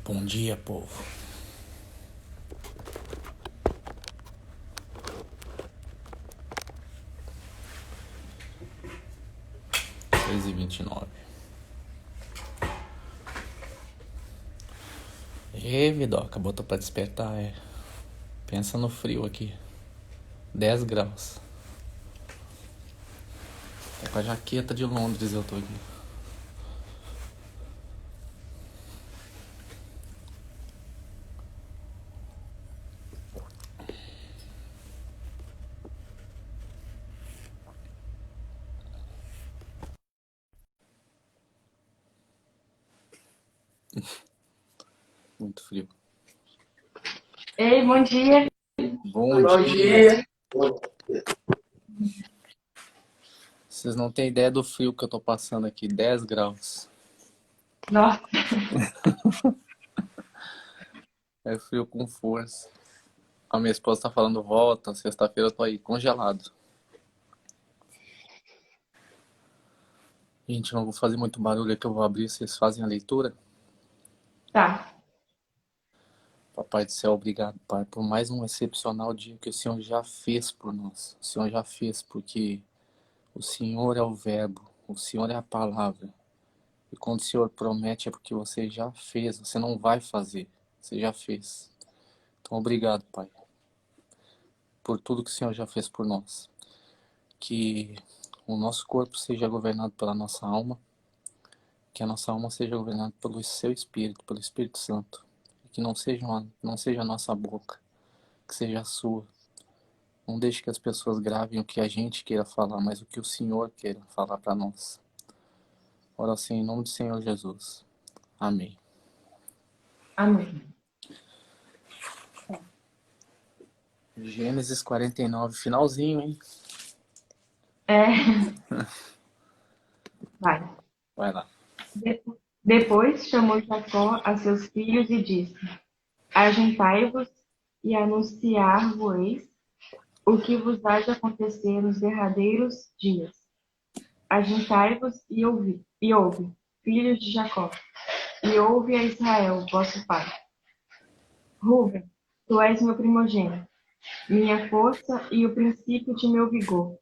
Bom dia, povo. Seis e 29. Vidoca, botou pra despertar, Pensa no frio aqui. 10 graus. É com a jaqueta de Londres eu tô aqui. Muito frio. Ei, bom dia. Bom dia. Vocês não têm ideia do frio que eu tô passando aqui. 10 graus. Nossa, É frio com força. A minha esposa tá falando, volta. Sexta-feira eu tô aí, congelado. Gente, não vou fazer muito barulho aqui, eu vou abrir. Vocês fazem a leitura? tá. Papai do céu, obrigado, Pai, por mais um excepcional dia que o Senhor já fez por nós. O Senhor já fez porque o Senhor é o verbo, o Senhor é a palavra. E quando o Senhor promete é porque você já fez, você não vai fazer, você já fez. Então obrigado, Pai, por tudo que o Senhor já fez por nós. Que o nosso corpo seja governado pela nossa alma, que a nossa alma seja governada pelo seu Espírito, pelo Espírito Santo. E que não seja a nossa boca, que seja a sua. Não deixe que as pessoas gravem o que a gente queira falar, mas o que o Senhor queira falar para nós. Ora assim, em nome do Senhor Jesus. Amém. Amém. Gênesis 49, finalzinho, hein? É, vai. Vai lá. De- Depois chamou Jacó a seus filhos e disse: Ajuntai-vos e anunciar-vos o que vos há de acontecer nos derradeiros dias. Ajuntai-vos e ouve, filhos de Jacó, e ouve a Israel, vosso pai. Ruben, tu és meu primogênito, minha força e o princípio de meu vigor,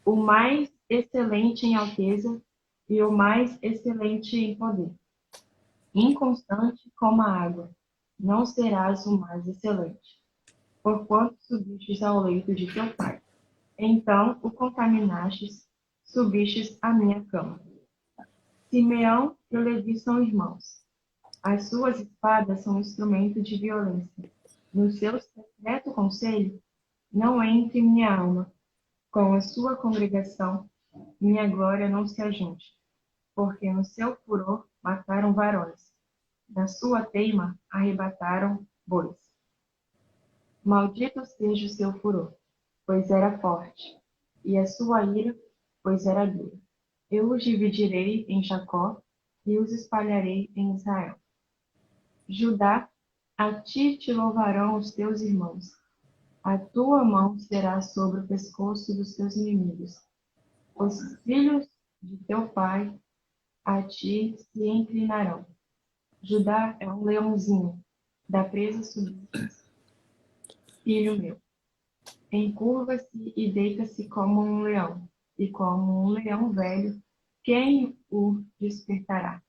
o mais excelente em alteza e o mais excelente em poder. Inconstante como a água, não serás o mais excelente, porquanto subistes ao leito de teu pai. Então o contaminastes, subistes à minha cama. Simeão e Levi são irmãos. As suas espadas são instrumento de violência. No seu secreto conselho, não entre minha alma. Com a sua congregação, minha glória não se ajunte, porque no seu furor mataram varões, da sua teima arrebataram bois. Maldito seja o seu furor, pois era forte, e a sua ira, pois era dura. Eu os dividirei em Jacó e os espalharei em Israel. Judá, a ti te louvarão os teus irmãos. A tua mão será sobre o pescoço dos teus inimigos. Os filhos de teu pai a ti se inclinarão. Judá é um leãozinho, da presa subisse, filho meu. Encurva-se e deita-se como um leão, e como um leão velho, quem o despertará?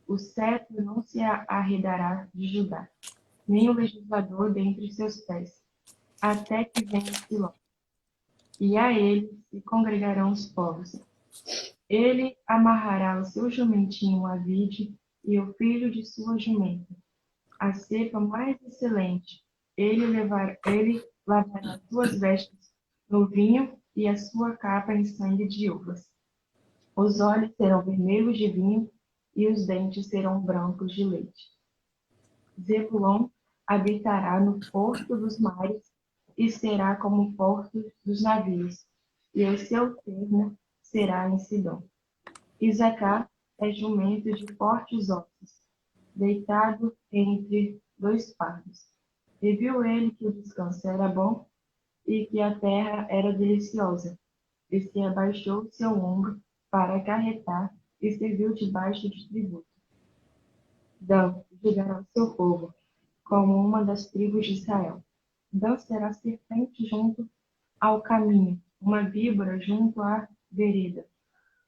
O cetro não se arredará de Judá, nem o legislador dentre seus pés, até que venha Siló. E a ele se congregarão os povos. Ele amarrará o seu jumentinho à vide e o filho de sua jumenta, a cepa mais excelente. Ele lavará suas vestes no vinho e a sua capa em sangue de uvas. Os olhos serão vermelhos de vinho e os dentes serão brancos de leite. Zebulon habitará no porto dos mares e será como o porto dos navios, e o seu termo será em Sidom. Isacar é jumento de fortes ossos, deitado entre dois pardos. E viu ele que o descanso era bom e que a terra era deliciosa, e se abaixou seu ombro para acarretar e serviu debaixo de tributo. Dan julgará seu povo, como uma das tribos de Israel. Dan será serpente junto ao caminho, uma víbora junto à vereda,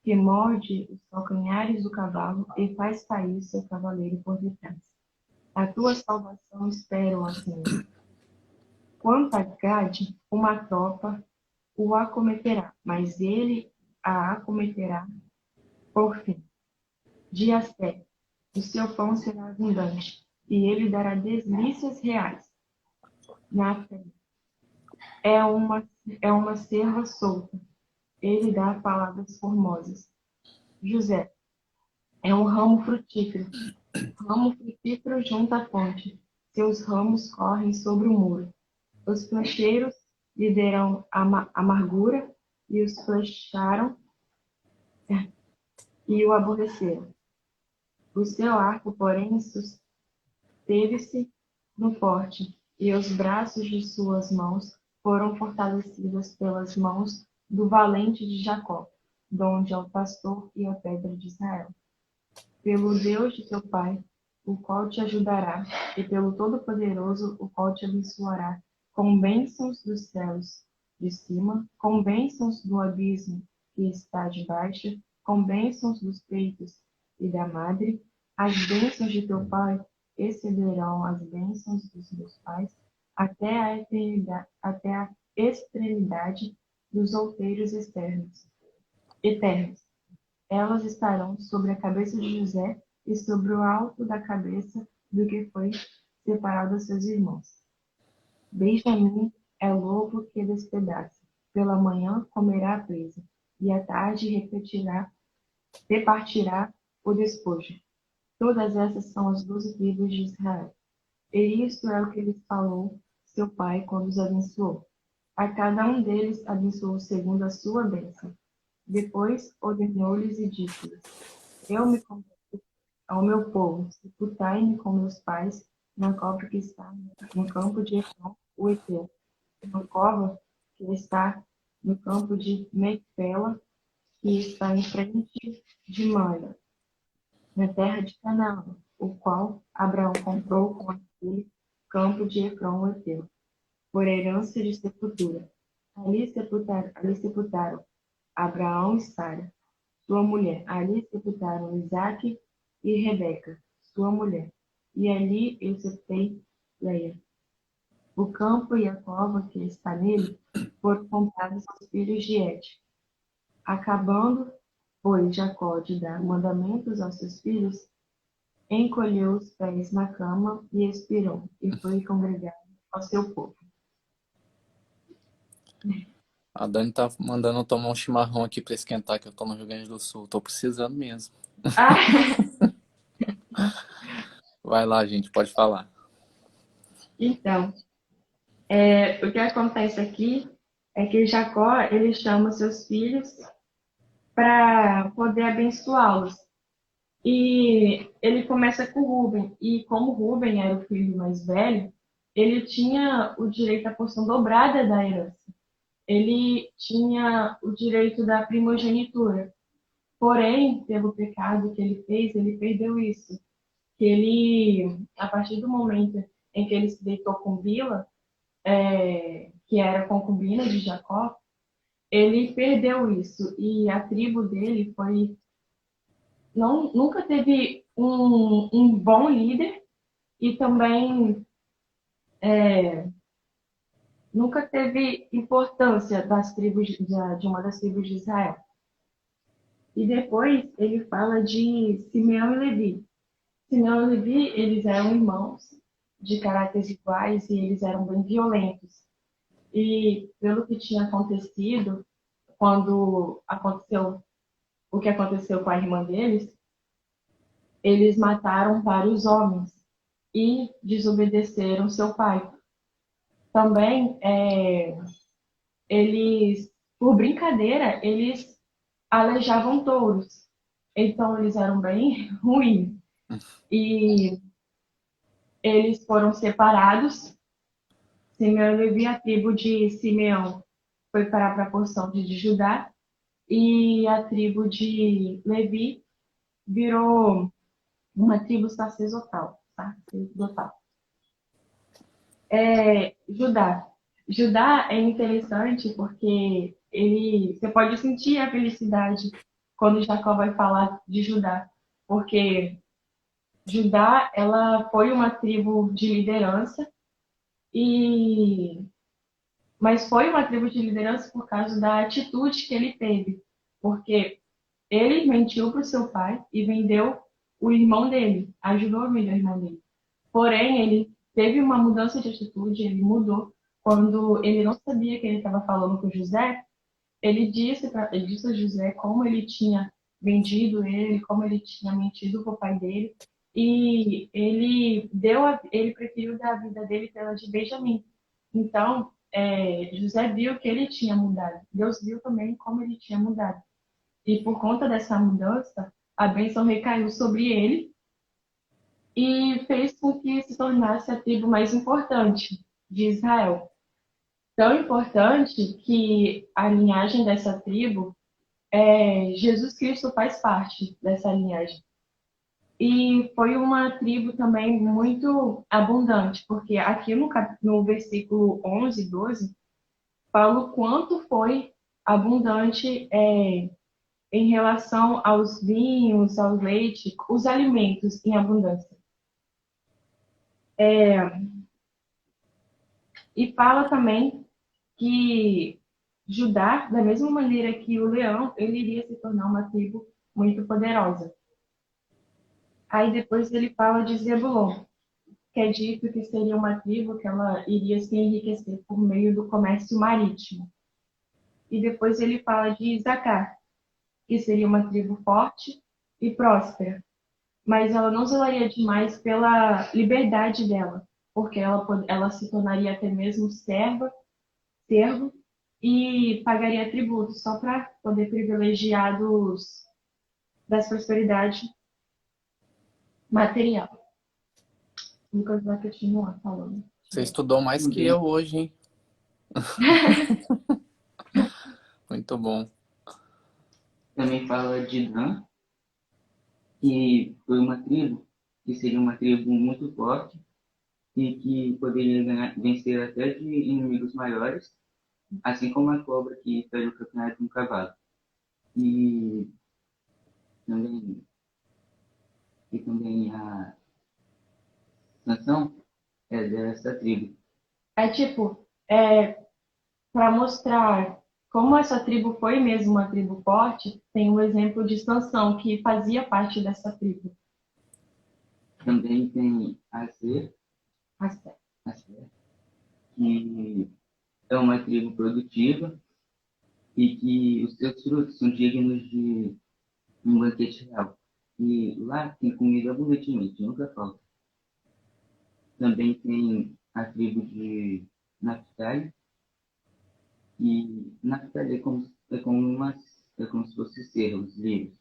que morde os calcanhares do cavalo e faz cair seu cavaleiro por detrás. A tua salvação espero, ó Senhor. Quanto a Gade, uma tropa o acometerá, mas ele a acometerá por fim. De Assé, o seu pão será abundante, e ele dará delícias reais. Naphtali é uma cerva solta, ele dá palavras formosas. José é um ramo frutífero junto à fonte. Seus ramos correm sobre o muro. Os flecheiros lhe deram amargura e os flecharam e o aborreceram. O seu arco, porém, susteve-se no forte, e os braços de suas mãos foram fortalecidos pelas mãos do valente de Jacó, donde é o pastor e a pedra de Israel. Pelo Deus de teu pai, o qual te ajudará, e pelo Todo-Poderoso, o qual te abençoará, com bênçãos dos céus de cima, com bênçãos do abismo que está debaixo, com bênçãos dos peitos e da madre, as bênçãos de teu pai excederão as bênçãos dos meus pais, até a extremidade dos outeiros eternos. Elas estarão sobre a cabeça de José e sobre o alto da cabeça do que foi separado dos seus irmãos. Benjamim é lobo que despedaça. Pela manhã comerá a presa, e à tarde repartirá o despojo. Todas essas são as 12 tribos de Israel. E isto é o que lhes falou seu pai quando os abençoou. A cada um deles abençoou segundo a sua bênção. Depois ordenou-lhes e disse-lhes: Eu me converti ao meu povo, sepultai-me com meus pais na cova que está no campo de Efron, o Eteu, na cova que está no campo de Macpela, que está em frente de Mamre, na terra de Canaã, o qual Abraão comprou com aquele campo de Efron, o Eteu, por herança de sepultura. Ali sepultaram Abraão e Sara, sua mulher. Ali sepultaram Isaque e Rebeca, sua mulher. E ali eu sepultei Leia. O campo e a cova que está nele foram comprados aos filhos de Et. Acabando, pois, Jacó de dar mandamentos aos seus filhos, encolheu os pés na cama e expirou, e foi congregar ao seu povo. A Dani tá mandando eu tomar um chimarrão aqui pra esquentar, que eu tô no Rio Grande do Sul. Tô precisando mesmo. Ah, Vai lá, gente, pode falar. então, o que acontece aqui é que Jacó, ele chama seus filhos para poder abençoá-los. E ele começa com Rubem. E como Rubem era o filho mais velho, ele tinha o direito à porção dobrada da herança. Ele tinha o direito da primogenitura. Porém, pelo pecado que ele fez, ele perdeu isso. Que ele, a partir do momento em que ele se deitou com Bila, que era concubina de Jacó, ele perdeu isso. E a tribo dele nunca teve um bom líder e também nunca teve importância das tribos de uma das tribos de Israel. E depois ele fala de Simeão e Levi. Simeão e Levi, eles eram irmãos de caráteres iguais e eles eram bem violentos. E pelo que tinha acontecido, quando aconteceu o que aconteceu com a irmã deles, eles mataram vários homens e desobedeceram seu pai. Também, eles, por brincadeira, eles alejavam touros. Então, eles eram bem ruins. E eles foram separados. Simeão e Levi, a tribo de Simeão foi para a porção de Judá. E a tribo de Levi virou uma tribo sacerdotal. Sacerdotal. Judá. Judá é interessante porque você pode sentir a felicidade quando Jacó vai falar de Judá, porque Judá, ela foi uma tribo de liderança e mas foi uma tribo de liderança por causa da atitude que ele teve, porque ele mentiu para o seu pai e vendeu o irmão dele, ajudou a vender o irmão dele. Porém, ele teve uma mudança de atitude, ele mudou. Quando ele não sabia que ele estava falando com José, ele disse a José como ele tinha vendido ele, como ele tinha mentido para o pai dele, e ele preferiu dar a vida dele pela de Benjamim. Então, José viu que ele tinha mudado. Deus viu também como ele tinha mudado. E por conta dessa mudança, a bênção recaiu sobre ele e fez com que se tornasse a tribo mais importante de Israel. Tão importante que a linhagem dessa tribo, Jesus Cristo faz parte dessa linhagem. E foi uma tribo também muito abundante, porque aqui no versículo 11 e 12, fala o quanto foi abundante em relação aos vinhos, ao leite, os alimentos em abundância. E fala também que Judá, da mesma maneira que o leão, ele iria se tornar uma tribo muito poderosa. Aí depois ele fala de Zebulon, que é dito que seria uma tribo que ela iria se enriquecer por meio do comércio marítimo. E depois ele fala de Isacar, que seria uma tribo forte e próspera, mas ela não zelaria demais pela liberdade dela, porque ela se tornaria até mesmo servo, e pagaria tributo só para poder privilegiar das prosperidades material. Lucas vai continuar falando. Você estudou mais que eu hoje, hein? Muito bom. Também fala de Dan, que foi uma tribo, que seria uma tribo muito forte e que poderia vencer até de inimigos maiores, assim como a cobra que fez o campeonato de um cavalo. E também, e também a Sansão é dessa tribo. É tipo, para mostrar como essa tribo foi mesmo uma tribo forte, tem um exemplo de Sansão, que fazia parte dessa tribo. Também tem a Ser, Assim. que é uma tribo produtiva e que os seus frutos são dignos de um banquete real. E lá tem comida abundantemente, nunca falta. Também tem a tribo de Naphtali, e Naphtali é como se fosse servos livres,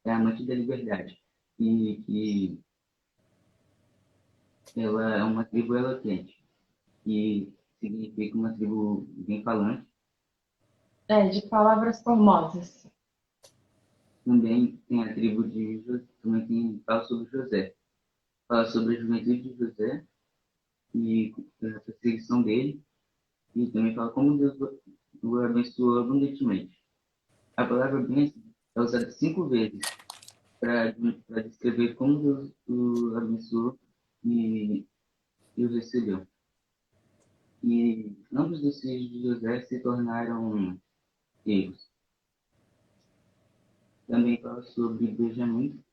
é amante da liberdade, e que ela é uma tribo eloquente, e significa uma tribo bem falante. De palavras formosas. Também tem a tribo de José, fala sobre José, fala sobre a juventude de José e a perseguição dele, e também fala como Deus o abençoou abundantemente. A palavra bênção é usada 5 vezes para descrever como Deus o abençoou e, e o recebeu. E ambos os filhos de José se tornaram reis. Também fala sobre Benjamim,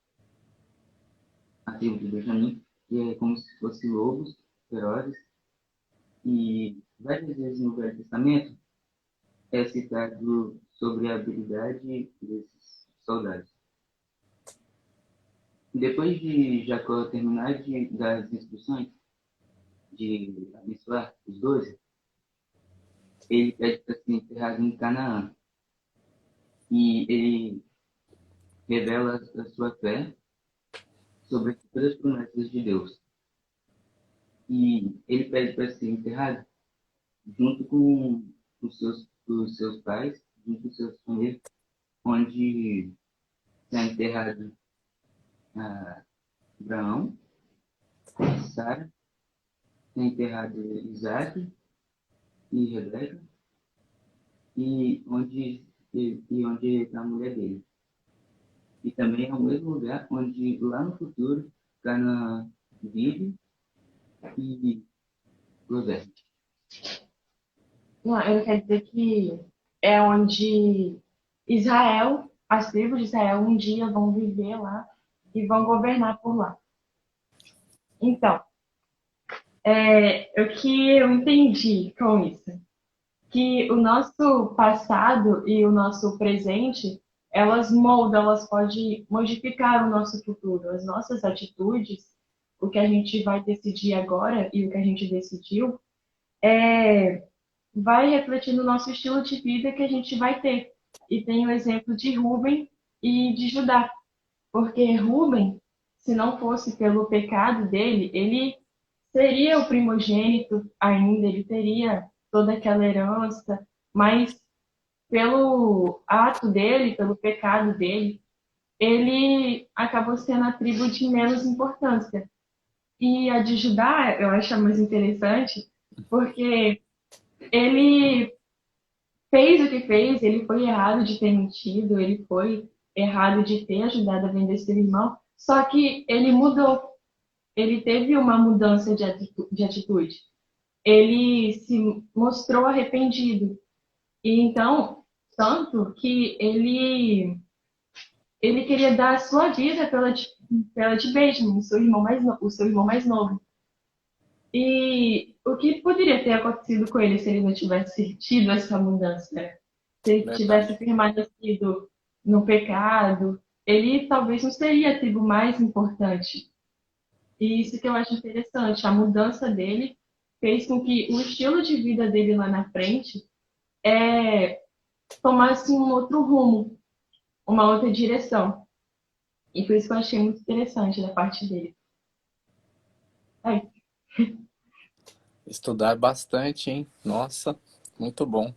a tribo de Benjamim, que é como se fossem lobos ferozes. E várias vezes no Velho Testamento é citado sobre a habilidade desses soldados. Depois de Jacó terminar de dar as instruções de abençoar os 12, ele pede para ser enterrado em Canaã. E ele revela a sua fé sobre todas as promessas de Deus. E ele pede para ser enterrado junto com os seus pais, junto com os seus famílias, onde está enterrado Abraão, Sara, tem enterrado Isaac e Rebeca, e onde está a mulher dele. E também é o mesmo lugar onde, lá no futuro, Canaã vive e José. Não, eu quero dizer que é onde Israel, as tribos de Israel, um dia vão viver lá e vão governar por lá. Então, o que eu entendi com isso? Que o nosso passado e o nosso presente, elas moldam, elas podem modificar o nosso futuro. As nossas atitudes, o que a gente vai decidir agora e o que a gente decidiu, vai refletir no nosso estilo de vida que a gente vai ter. E tem o exemplo de Rubem e de Judá. Porque Rubem, se não fosse pelo pecado dele, ele seria o primogênito ainda, ele teria toda aquela herança, mas pelo ato dele, pelo pecado dele, ele acabou sendo a tribo de menos importância. E a de Judá, eu acho mais interessante, porque ele fez o que fez, ele foi errado de ter mentido, ele foi errado de ter ajudado a vender seu irmão, só que ele mudou, ele teve uma mudança de atitude. Ele se mostrou arrependido. E então, tanto que ele queria dar a sua vida pela de Benjamin, o seu irmão mais novo. E o que poderia ter acontecido com ele se ele não tivesse tido essa mudança? Se ele tivesse Verdade. permanecido no pecado, ele talvez não seria a tribo mais importante. E isso que eu acho interessante, a mudança dele fez com que o estilo de vida dele lá na frente tomasse um outro rumo, uma outra direção. E por isso que eu achei muito interessante da parte dele. Aí, Estudar bastante, hein? Nossa, muito bom.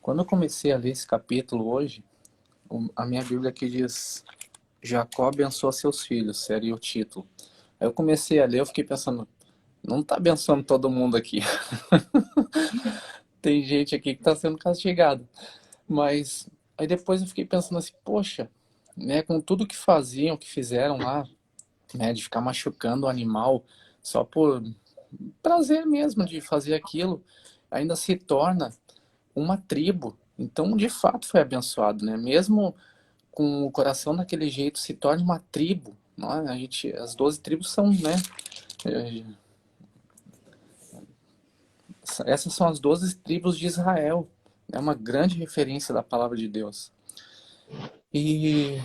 Quando eu comecei a ler esse capítulo hoje, a minha Bíblia aqui diz: Jacó abençoa seus filhos, seria o título. Aí eu comecei a ler, eu fiquei pensando, não tá abençoando todo mundo aqui. Tem gente aqui que tá sendo castigado. Mas aí depois eu fiquei pensando assim, poxa, né, com tudo que faziam, que fizeram lá, né, de ficar machucando o animal só por prazer mesmo de fazer aquilo, ainda se torna uma tribo. Então, de fato, foi abençoado, né? Mesmo com o coração daquele jeito, se torna uma tribo. Não é? As 12 tribos são, né? eh, Essas são as 12 tribos de Israel. É uma grande referência da palavra de Deus. E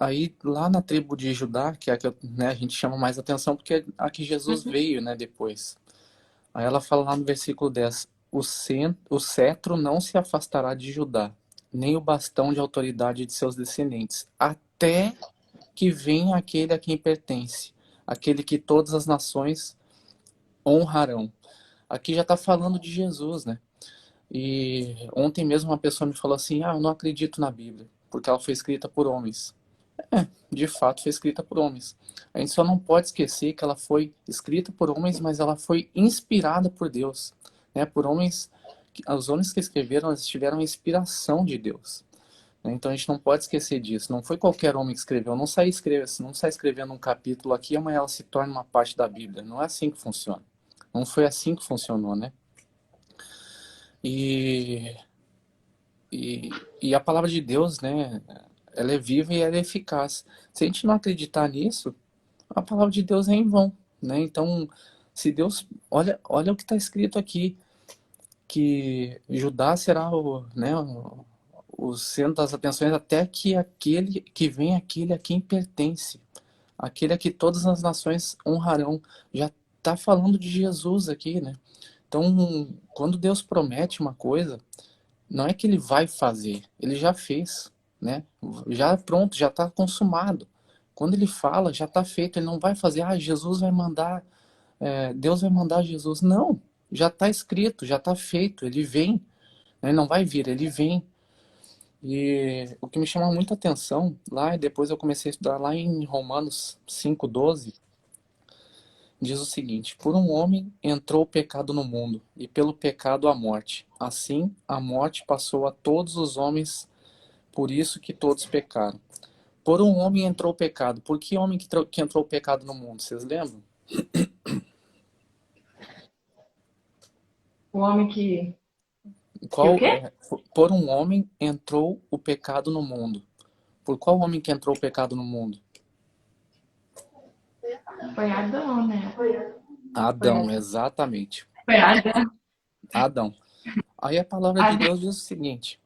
aí, lá na tribo de Judá, que é a que né, a gente chama mais atenção, porque é a que Jesus veio, né, depois. Aí ela fala lá no versículo 10, o cetro não se afastará de Judá, nem o bastão de autoridade de seus descendentes, até que venha aquele a quem pertence, aquele que todas as nações honrarão. Aqui já está falando de Jesus, né? E ontem mesmo uma pessoa me falou assim, eu não acredito na Bíblia, porque ela foi escrita por homens. De fato foi escrita por homens. A gente só não pode esquecer que ela foi escrita por homens, mas ela foi inspirada por Deus, né? Por homens, os homens que escreveram, eles tiveram a inspiração de Deus, né? Então a gente não pode esquecer disso. Não foi qualquer homem que escreveu. Não sai escrevendo um capítulo aqui e amanhã ela se torna uma parte da Bíblia. Não é assim que funciona. Não foi assim que funcionou, né? E, e a palavra de Deus, né? Ela é viva e ela é eficaz. Se a gente não acreditar nisso, a palavra de Deus é em vão, né? Então, se Deus, olha o que está escrito aqui, que Judá será o centro das atenções até que vem aquele a quem pertence, aquele a que todas as nações honrarão. Já está falando de Jesus aqui, né? Então, quando Deus promete uma coisa, não é que ele vai fazer, ele já fez, né? Já pronto, já está consumado. Quando ele fala, já está feito. Ele não vai fazer, Jesus vai mandar, Deus vai mandar Jesus. Não, já está escrito, já está feito. Ele vem, né? Ele não vai vir, ele vem. E o que me chama muita atenção lá, e depois eu comecei a estudar lá em Romanos 5:12, diz o seguinte: por um homem entrou o pecado no mundo, e pelo pecado a morte. Assim, a morte passou a todos os homens, por isso que todos pecaram. Por um homem entrou o pecado. Por que homem que entrou o pecado no mundo? Vocês lembram? O homem que o Qual, quê? por um homem entrou o pecado no mundo. Por qual homem que entrou o pecado no mundo? Foi Adão, né? Adão, exatamente. Foi Adão. Adão. Aí a palavra de Adão. Deus diz o seguinte: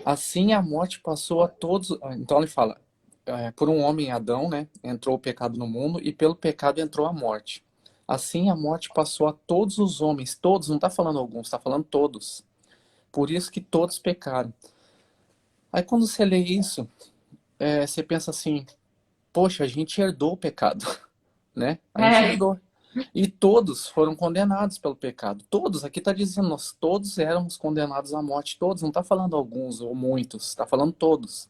assim a morte passou a todos. Então ele fala: por um homem, Adão, né, entrou o pecado no mundo e pelo pecado entrou a morte. Assim a morte passou a todos os homens, todos, não está falando alguns, está falando todos. Por isso que todos pecaram. Aí quando você lê isso, você pensa assim: poxa, a gente herdou o pecado, né? A gente É, herdou. E todos foram condenados pelo pecado. Todos, aqui está dizendo, nós todos éramos condenados à morte. Todos, não está falando alguns ou muitos, está falando todos.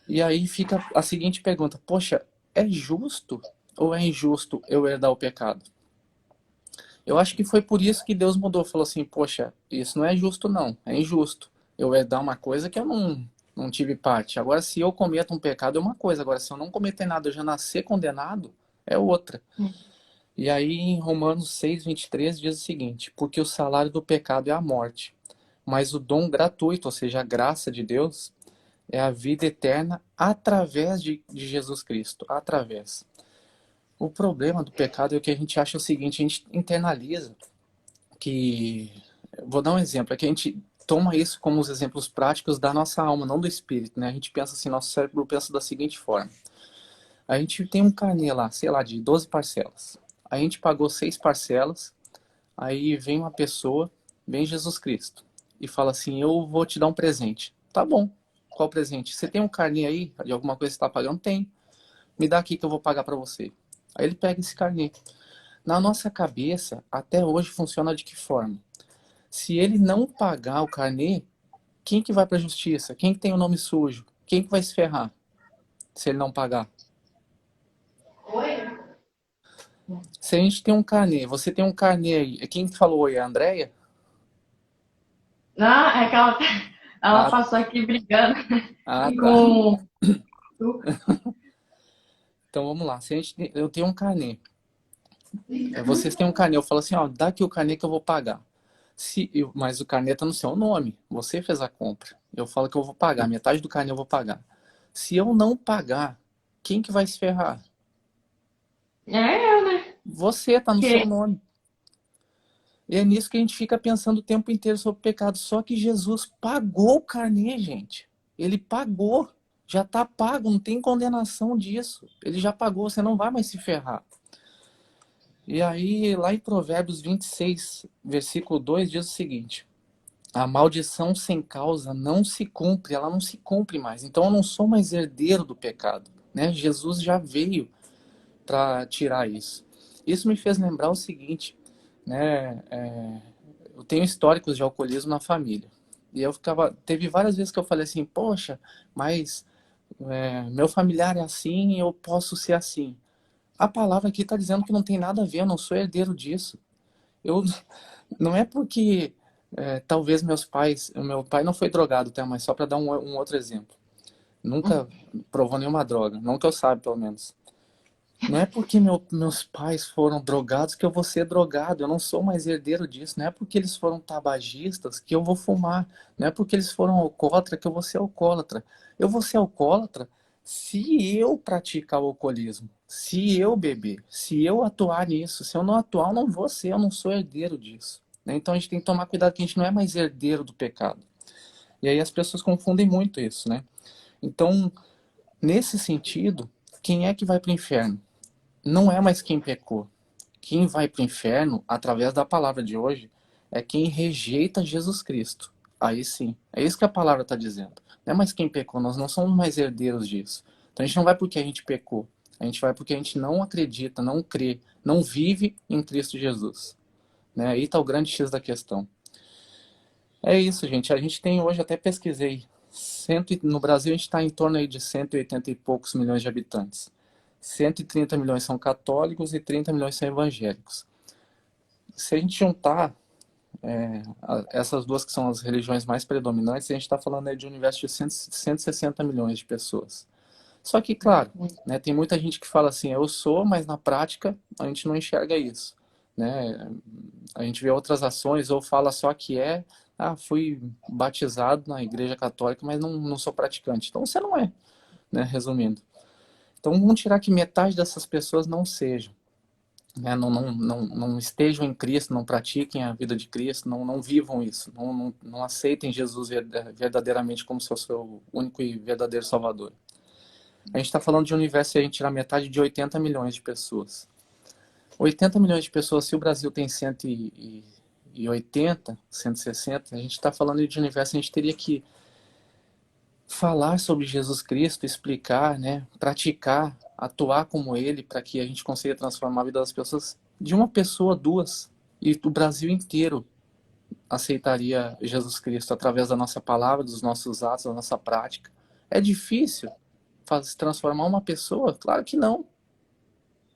E aí fica a seguinte pergunta: poxa, é justo ou é injusto eu herdar o pecado? Eu acho que foi por isso que Deus mudou. Falou assim: poxa, isso não é justo, não. É injusto. Eu herdar uma coisa que eu não tive parte. Agora, se eu cometo um pecado, é uma coisa. Agora, se eu não cometer nada, eu já nascer condenado, é outra. E aí, em Romanos 6:23 diz o seguinte: porque o salário do pecado é a morte, mas o dom gratuito, ou seja, a graça de Deus, é a vida eterna através de Jesus Cristo. Através. O problema do pecado é o que a gente acha o seguinte: a gente internaliza que. Vou dar um exemplo, é que a gente toma isso como os exemplos práticos da nossa alma, não do espírito, né? A gente pensa assim, nosso cérebro pensa da seguinte forma: a gente tem um carnê lá, sei lá, de 12 parcelas. A gente pagou 6 parcelas, aí vem uma pessoa, vem Jesus Cristo, e fala assim: eu vou te dar um presente. Tá bom, qual presente? Você tem um carnê aí de alguma coisa que você está pagando? Tem. Me dá aqui que eu vou pagar para você. Aí ele pega esse carnê. Na nossa cabeça, até hoje funciona de que forma? Se ele não pagar o carnê, quem que vai para a justiça? Quem que tem o nome sujo? Quem que vai se ferrar se ele não pagar? Se a gente tem um carnê, você tem um carnê aí, quem que falou oi? A Andréia? não, é que ela Ah, passou aqui brigando ah, tá. com. Então vamos lá. Se a gente, eu tenho um carnê, vocês têm um carnê, eu falo assim: ó, dá aqui o carnê que eu vou pagar. Mas o carnê tá no seu nome, você fez a compra. Eu falo que eu vou pagar, metade do carnê eu vou pagar. Se eu não pagar, quem que vai se ferrar? É eu, né? Você tá no seu Que... nome. E é nisso que a gente fica pensando o tempo inteiro sobre o pecado. Só que Jesus pagou o carnê, gente. Ele pagou. Já tá pago, não tem condenação disso. Ele já pagou, você não vai mais se ferrar. E aí, lá em Provérbios 26, versículo 2, diz o seguinte: a maldição sem causa não se cumpre, ela não se cumpre mais. Então eu não sou mais herdeiro do pecado, né? Jesus já veio para tirar isso. Isso me fez lembrar o seguinte, né? Eu tenho históricos de alcoolismo na família. E teve várias vezes que eu falei assim: poxa, mas meu familiar é assim, eu posso ser assim. A palavra aqui está dizendo que não tem nada a ver, eu não sou herdeiro disso. Eu, não é porque talvez o meu pai não foi drogado, tá? Mas só para dar um outro exemplo. Nunca provou nenhuma droga, não que eu saiba, pelo menos. Não é porque meus pais foram drogados que eu vou ser drogado. Eu não sou mais herdeiro disso. Não é porque eles foram tabagistas que eu vou fumar. Não é porque eles foram alcoólatra que eu vou ser alcoólatra. Eu vou ser alcoólatra se eu praticar o alcoolismo, se eu beber, se eu atuar nisso. Se eu não atuar, eu não vou ser. Eu não sou herdeiro disso, né? Então a gente tem que tomar cuidado que a gente não é mais herdeiro do pecado. E aí as pessoas confundem muito isso, né? Então, nesse sentido, quem é que vai para o inferno? Não é mais quem pecou. Quem vai para o inferno, através da palavra de hoje, é quem rejeita Jesus Cristo. Aí sim, é isso que a palavra está dizendo. Não é mais quem pecou, nós não somos mais herdeiros disso. Então a gente não vai porque a gente pecou. A gente vai porque a gente não acredita, não crê, não vive em Cristo Jesus. Né? Aí está o grande X da questão. É isso, gente. A gente tem hoje, até pesquisei, no Brasil a gente está em torno aí de 180 e poucos milhões de habitantes. 130 milhões são católicos e 30 milhões são evangélicos. Se a gente juntar essas duas que são as religiões mais predominantes, a gente está falando aí de um universo de 160 milhões de pessoas. Só que, claro, né, tem muita gente que fala assim, eu sou, mas na prática a gente não enxerga isso. Né? A gente vê outras ações ou fala só que fui batizado na igreja católica, mas não sou praticante. Então você não é, né, resumindo. Então vamos tirar que metade dessas pessoas não sejam, né, não estejam em Cristo, não pratiquem a vida de Cristo, não vivam isso, não aceitem Jesus verdadeiramente como seu único e verdadeiro Salvador. A gente está falando de um universo e a gente tirar metade de 80 milhões de pessoas. 80 milhões de pessoas, se o Brasil tem 180, 160, a gente está falando de um universo, a gente teria que falar sobre Jesus Cristo, explicar, né, praticar, atuar como Ele, para que a gente consiga transformar a vida das pessoas, de uma pessoa, duas, e o Brasil inteiro aceitaria Jesus Cristo através da nossa palavra, dos nossos atos, da nossa prática. É difícil transformar uma pessoa? Claro que não.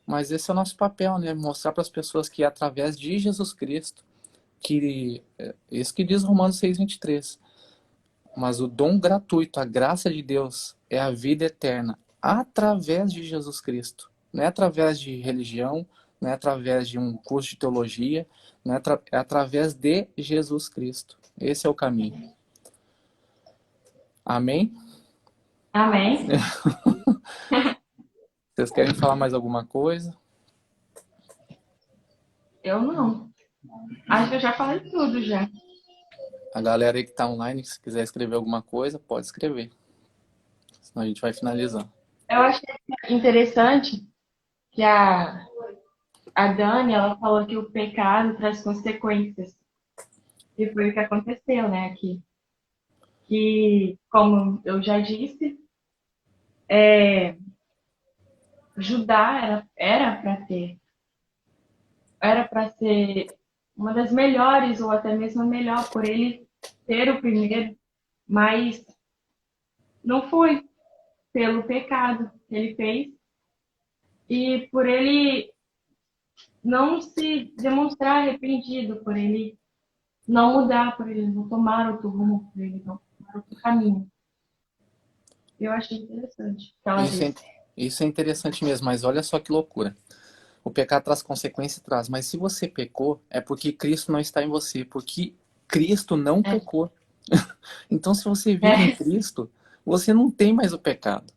Mas esse é o nosso papel, né? Mostrar para as pessoas que é através de Jesus Cristo, isso que diz Romanos 6:23. Mas o dom gratuito, a graça de Deus, é a vida eterna através de Jesus Cristo. Não é através de religião, não é através de um curso de teologia, não é, é através de Jesus Cristo. Esse é o caminho. Amém? Amém? Vocês querem falar mais alguma coisa? Eu não. Acho que eu já falei tudo já. A galera aí que está online, se quiser escrever alguma coisa, pode escrever. Senão a gente vai finalizar. Eu achei interessante que a Dani, ela falou que o pecado traz consequências. E foi o que aconteceu, né, aqui. Que, como eu já disse, Judá era para ser uma das melhores, ou até mesmo a melhor, por ele ser o primeiro, mas não foi pelo pecado que ele fez e por ele não se demonstrar arrependido, por ele não mudar, por ele não tomar outro rumo, por ele não tomar outro caminho. Eu achei interessante o que ela Isso é, disse. isso é interessante mesmo, mas olha só que loucura. O pecado traz consequência, traz. Mas se você pecou, é porque Cristo não está em você, porque Cristo não É, pecou. Então, se você vive em é, Cristo, você não tem mais o pecado.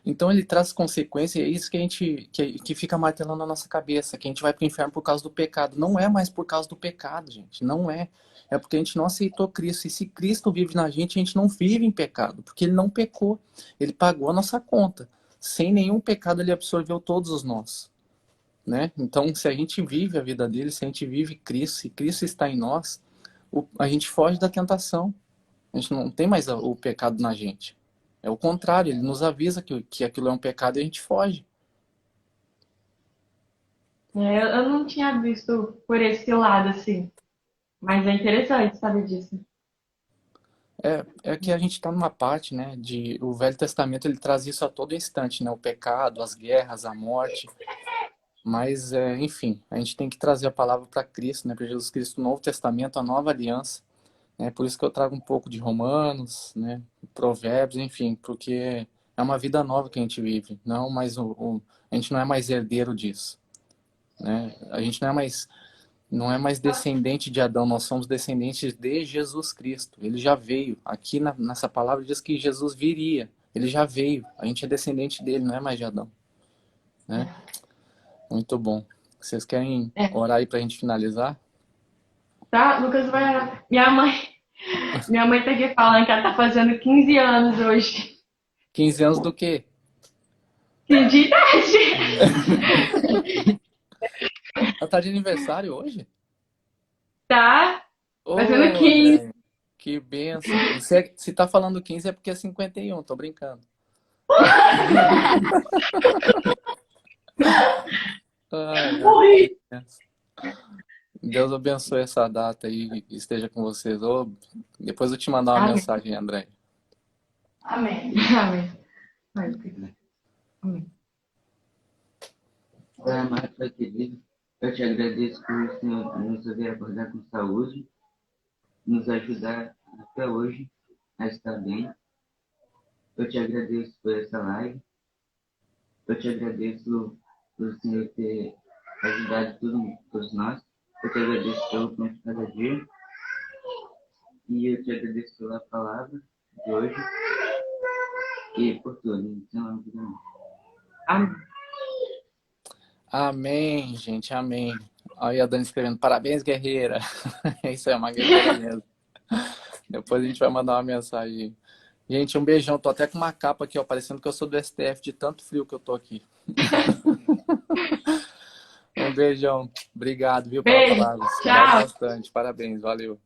Então, ele traz consequência, e é isso que a gente que fica martelando na nossa cabeça, que a gente vai para o inferno por causa do pecado. Não é mais por causa do pecado, gente. Não é. É porque a gente não aceitou Cristo. E se Cristo vive na gente, a gente não vive em pecado, porque ele não pecou. Ele pagou a nossa conta. Sem nenhum pecado, ele absorveu todos os nossos. Né? Então, se a gente vive a vida dele, se a gente vive Cristo, se Cristo está em nós, a gente foge da tentação. A gente não tem mais o pecado na gente. É o contrário, ele nos avisa que aquilo é um pecado e a gente foge. eu não tinha visto por esse lado, assim. Mas é interessante saber disso. É que a gente está numa parte, né, o Velho Testamento ele traz isso a todo instante, né, o pecado, as guerras, a morte. Mas, enfim, a gente tem que trazer a palavra para Cristo, né, para Jesus Cristo, o Novo Testamento, a nova aliança. É por isso que eu trago um pouco de Romanos, né, Provérbios, enfim, porque é uma vida nova que a gente vive. Não mais a gente não é mais herdeiro disso, né? A gente não é mais descendente de Adão, nós somos descendentes de Jesus Cristo. Ele já veio. Aqui nessa palavra diz que Jesus viria. Ele já veio. A gente é descendente dele, não é mais de Adão, né? Muito bom. Vocês querem É, orar aí para a gente finalizar? tá? Lucas vai orar. Minha mãe tá aqui falando que ela tá fazendo 15 anos hoje. 15 anos do quê? Que de idade! Ela tá de aniversário hoje? Tá? Fazendo Ô, 15. velho, que benção. Se tá falando 15 é porque é 51, tô brincando. Ai, ai, que Morri. benção. Deus abençoe essa data aí e esteja com vocês. Ô, depois eu te mandar uma Amém. mensagem, André. Amém. Amém. Amém. Pai amado, Pai querido, eu te agradeço por o Senhor nos haver acordado com saúde, nos ajudar até hoje a estar bem. Eu te agradeço por essa live. Eu te agradeço por o Senhor ter ajudado todos nós. Eu te agradeço pelo pão de cada dia. E eu te agradeço pela palavra de hoje e por tudo. Em seu nome de Jesus. Amém. Amém, gente, amém. Olha a Dani escrevendo, parabéns, guerreira. Isso é uma guerreira mesmo. Depois a gente vai mandar uma mensagem. Gente, um beijão. Tô até com uma capa aqui, ó, parecendo que eu sou do STF, de tanto frio que eu tô aqui. Um beijão. Obrigado, viu, pela Beijo. palavra. Tchau. Bastante. Parabéns, valeu.